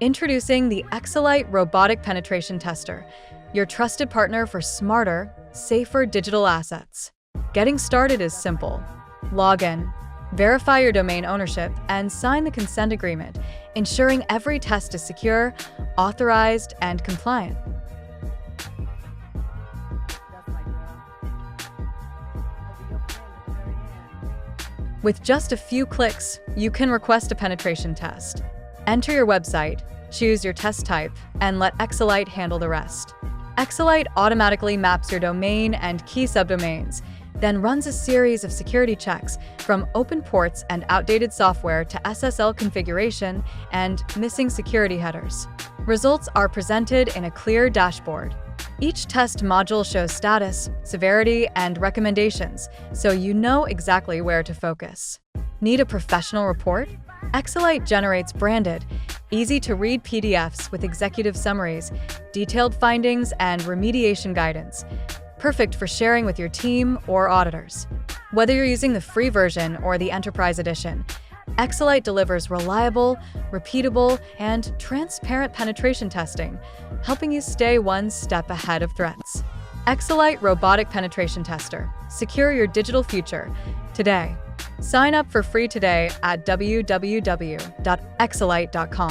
Introducing the Excelitte Robotic Penetration Tester, your trusted partner for smarter, safer digital assets. Getting started is simple. Log in, verify your domain ownership, and sign the consent agreement, ensuring every test is secure, authorized, and compliant. With just a few clicks, you can request a penetration test. Enter your website, choose your test type, and let Excelitte handle the rest. Excelitte automatically maps your domain and key subdomains, then runs a series of security checks from open ports and outdated software to SSL configuration and missing security headers. Results are presented in a clear dashboard. Each test module shows status, severity, and recommendations, so you know exactly where to focus. Need a professional report? Excelitte generates branded, easy-to-read PDFs with executive summaries, detailed findings, and remediation guidance, perfect for sharing with your team or auditors. Whether you're using the free version or the Enterprise Edition, Excelitte delivers reliable, repeatable, and transparent penetration testing, helping you stay one step ahead of threats. Excelitte Robotic Penetration Tester. Secure your digital future today. Sign up for free today at www.excelitte.com.